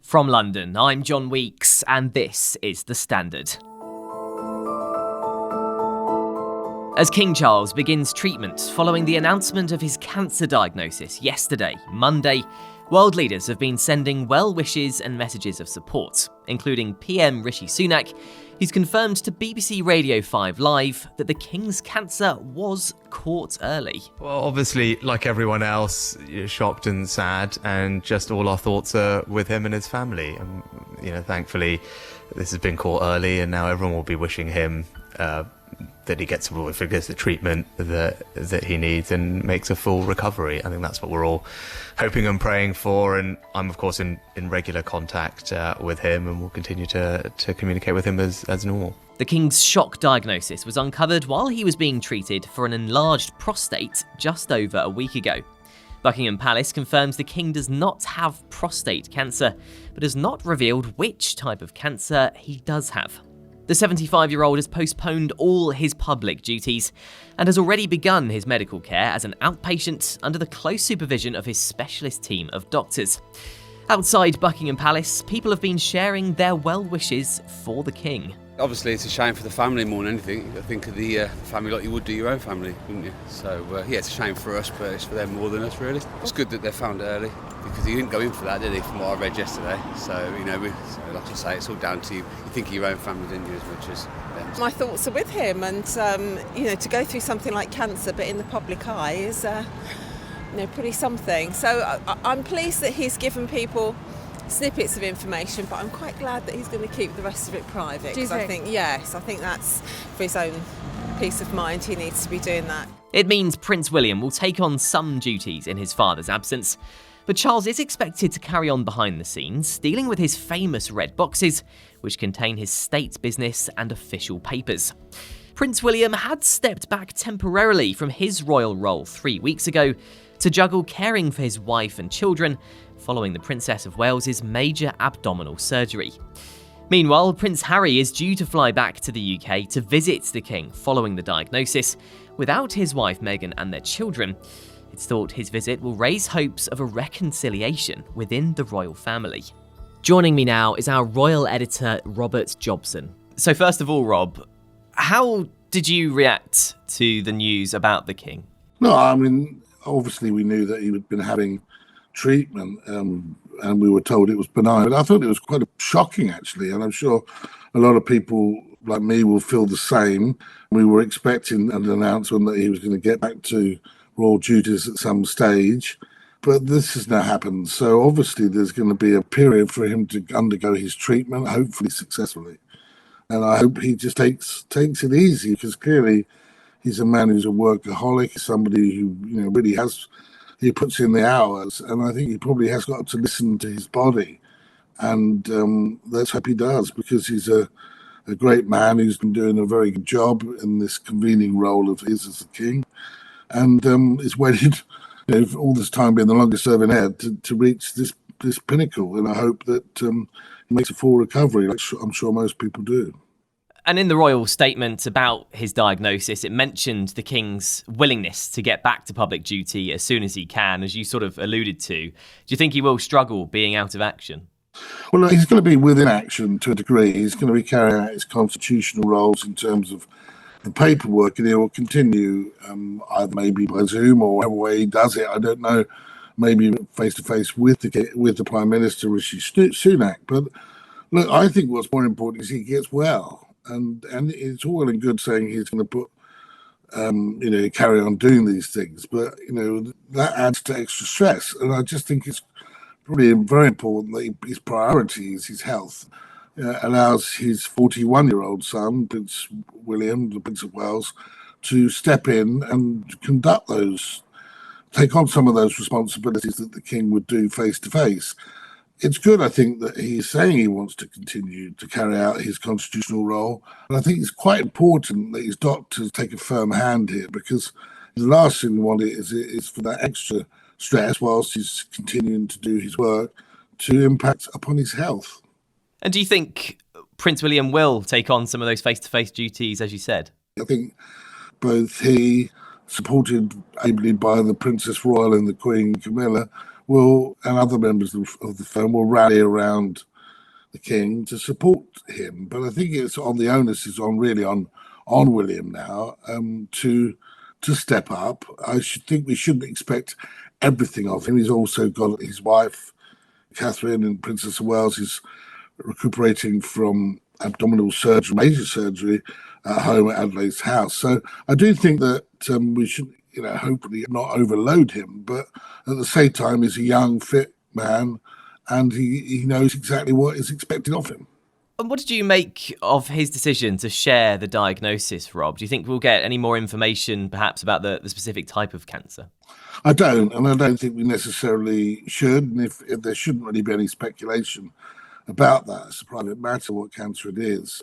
From London, I'm John Weeks, and this is The Standard. As King Charles begins treatment following the announcement of his cancer diagnosis yesterday, Monday, world leaders have been sending well wishes and messages of support, including PM Rishi Sunak, who's confirmed to BBC Radio 5 Live that the King's cancer was caught early. Well, obviously, like everyone else, you're shocked and sad, and just all our thoughts are with him and his family. And, thankfully, this has been caught early, and now everyone will be wishing him that he gets the treatment that he needs and makes a full recovery. I think that's what we're all hoping and praying for, and I'm of course in regular contact with him, and will continue to communicate with him as normal. The King's shock diagnosis was uncovered while he was being treated for an enlarged prostate just over a week ago. Buckingham Palace confirms the King does not have prostate cancer, but has not revealed which type of cancer he does have. The 75-year-old has postponed all his public duties and has already begun his medical care as an outpatient under the close supervision of his specialist team of doctors. Outside Buckingham Palace, people have been sharing their well wishes for the King. Obviously, it's a shame for the family more than anything. I think of the family like you would do your own family, wouldn't you? So, it's a shame for us, but it's for them more than us, really. It's good that they found it early, because he didn't go in for that, did he, from what I read yesterday? So, like I say, it's all down to you. You think of your own family, didn't you, as much as them. My thoughts are with him, and, to go through something like cancer, but in the public eye is, pretty something. So I'm pleased that he's given people snippets of information, but I'm quite glad that he's going to keep the rest of it private. Do you think? I think that's for his own peace of mind. He needs to be doing that. It means Prince William will take on some duties in his father's absence, but Charles is expected to carry on behind the scenes, dealing with his famous red boxes, which contain his state business and official papers. Prince William had stepped back temporarily from his royal role 3 weeks ago to juggle caring for his wife and children following the Princess of Wales's major abdominal surgery. Meanwhile, Prince Harry is due to fly back to the UK to visit the King following the diagnosis. Without his wife Meghan and their children, it's thought his visit will raise hopes of a reconciliation within the royal family. Joining me now is our Royal Editor Robert Jobson. So first of all, Rob, how did you react to the news about the King? No, obviously we knew that he had been having treatment, and we were told it was benign. But I thought it was quite shocking, actually, and I'm sure a lot of people like me will feel the same. We were expecting an announcement that he was going to get back to royal duties at some stage, but this has now happened. So obviously there's going to be a period for him to undergo his treatment, hopefully successfully. And I hope he just takes it easy, because clearly he's a man who's a workaholic, somebody who really he puts in the hours, and I think he probably has got to listen to his body, and let's hope he does, because he's a great man who's been doing a very good job in this convening role of his as the King, and is waited for all this time being the longest serving heir to reach this pinnacle, and I hope that he makes a full recovery, like I'm sure most people do. And in the royal statement about his diagnosis, it mentioned the King's willingness to get back to public duty as soon as he can, as you sort of alluded to. Do you think he will struggle being out of action? Well, he's going to be within action to a degree. He's going to be carrying out his constitutional roles in terms of the paperwork, and he will continue either maybe by Zoom or whatever way he does it. I don't know, maybe face-to-face with the Prime Minister, Rishi Sunak. But look, I think what's more important is he gets well. And it's all well and good saying he's going to carry on doing these things, but that adds to extra stress. And I just think it's probably very important that his priority is his health. Allows his 41-year-old son, Prince William, the Prince of Wales, to step in and take on some of those responsibilities that the King would do face to face. It's good, I think, that he's saying he wants to continue to carry out his constitutional role. And I think it's quite important that his doctors take a firm hand here, because the last thing we want is for that extra stress whilst he's continuing to do his work to impact upon his health. And do you think Prince William will take on some of those face-to-face duties, as you said? I think both he, supported ably by the Princess Royal and the Queen Camilla, and other members of the firm will rally around the king to support him. But I think it's on the onus is on William now to step up. Think we shouldn't expect everything of him. He's also got his wife, Catherine, and Princess of Wales is recuperating from abdominal surgery, major surgery, at home at Adelaide's house. So I do think that we should, hopefully not overload him, but at the same time, he's a young, fit man, and he knows exactly what is expected of him. And what did you make of his decision to share the diagnosis, Rob? Do you think we'll get any more information, perhaps, about the specific type of cancer? I don't, and I don't think we necessarily should. And if there shouldn't really be any speculation about that, it's a private matter what cancer it is.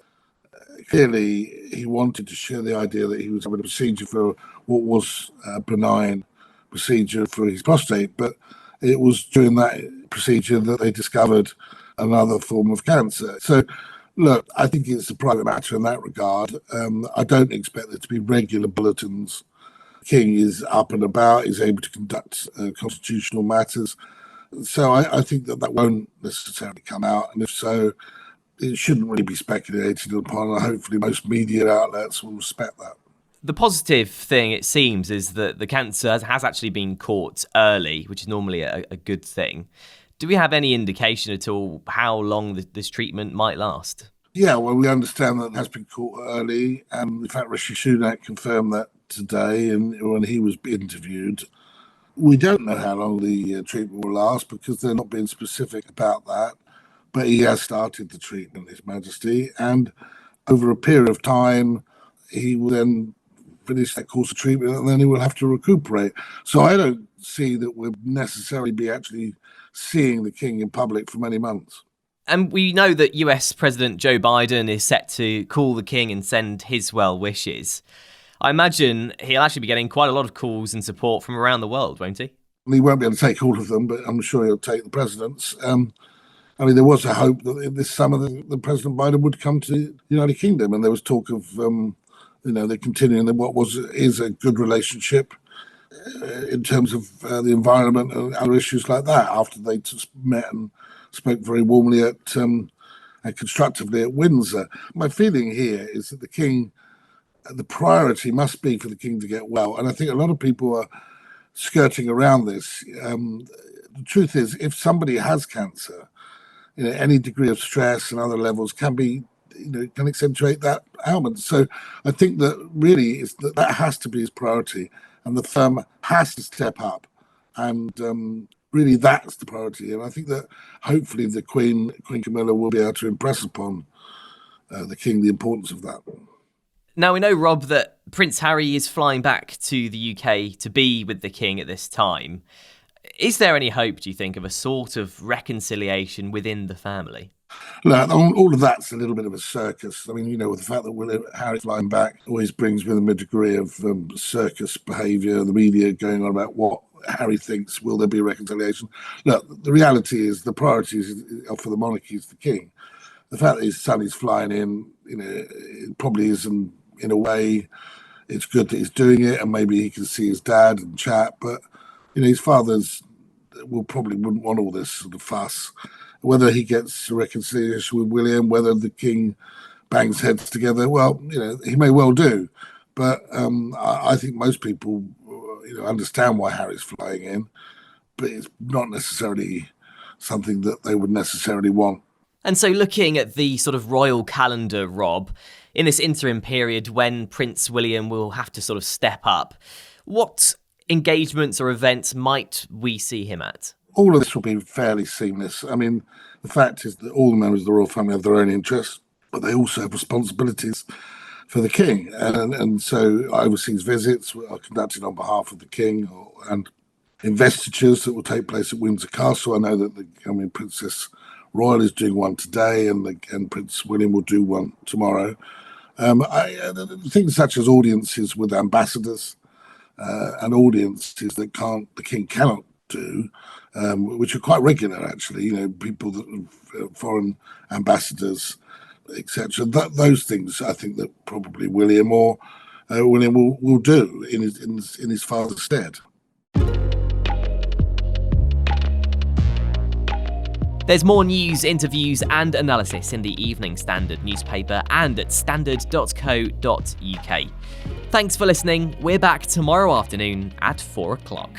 Clearly, he wanted to share the idea that he was having a procedure for what was a benign procedure for his prostate, but it was during that procedure that they discovered another form of cancer. So, look, I think it's a private matter in that regard. I don't expect there to be regular bulletins. King is up and about, is able to conduct constitutional matters. So I think that won't necessarily come out. And if so, it shouldn't really be speculated upon. Hopefully most media outlets will respect that. The positive thing, it seems, is that the cancer has actually been caught early, which is normally a good thing. Do we have any indication at all how long this treatment might last? Yeah, well, we understand that it has been caught early. And in fact, Rishi Sunak confirmed that today and when he was interviewed. We don't know how long the treatment will last because they're not being specific about that. But he has started the treatment, His Majesty. And over a period of time, he will then finish that course of treatment and then he will have to recuperate. So I don't see that we'll necessarily be actually seeing the king in public for many months. And we know that US President Joe Biden is set to call the king and send his well wishes. I imagine he'll actually be getting quite a lot of calls and support from around the world, won't he? He won't be able to take all of them, but I'm sure he'll take the president's. There was a hope that this summer the President Biden would come to the United Kingdom, and there was talk of, they're continuing what is a good relationship in terms of the environment and other issues like that after they just met and spoke very warmly and constructively at Windsor. My feeling here is that the priority must be for the king to get well, and I think a lot of people are skirting around this. The truth is, if somebody has cancer, any degree of stress and other levels can accentuate that ailment. So I think that really that has to be his priority, and the firm has to step up, and really that's the priority. And I think that hopefully the Queen Camilla will be able to impress upon the king the importance of that. Now, we know, Rob, that Prince Harry is flying back to the UK to be with the king at this time. Is there any hope, do you think, of a sort of reconciliation within the family? Look, all of that's a little bit of a circus. I mean, with the fact that Harry flying back always brings with him a degree of circus behaviour, the media going on about what Harry thinks, will there be a reconciliation? Look, the reality is the priorities for the monarchy is the king. The fact that his son is flying in, it probably isn't, in a way, it's good that he's doing it, and maybe he can see his dad and chat, but his fathers wouldn't want all this sort of fuss. Whether he gets a reconciliation with William, whether the king bangs heads together, well, he may well do. But I think most people, understand why Harry's flying in, but it's not necessarily something that they would necessarily want. And so looking at the sort of royal calendar, Rob, in this interim period when Prince William will have to sort of step up, what engagements or events might we see him at? All of this will be fairly seamless. I mean, the fact is that all the members of the royal family have their own interests, but they also have responsibilities for the king. And so overseas visits are conducted on behalf of the king, and investitures that will take place at Windsor Castle. I know that Princess Royal is doing one today, and Prince William will do one tomorrow. Things such as audiences with ambassadors, and audiences that the king cannot do, which are quite regular actually. People that foreign ambassadors, etc. Those things I think that probably William will do in his father's stead. There's more news, interviews and analysis in the Evening Standard newspaper and at standard.co.uk. Thanks for listening. We're back tomorrow afternoon at 4 o'clock.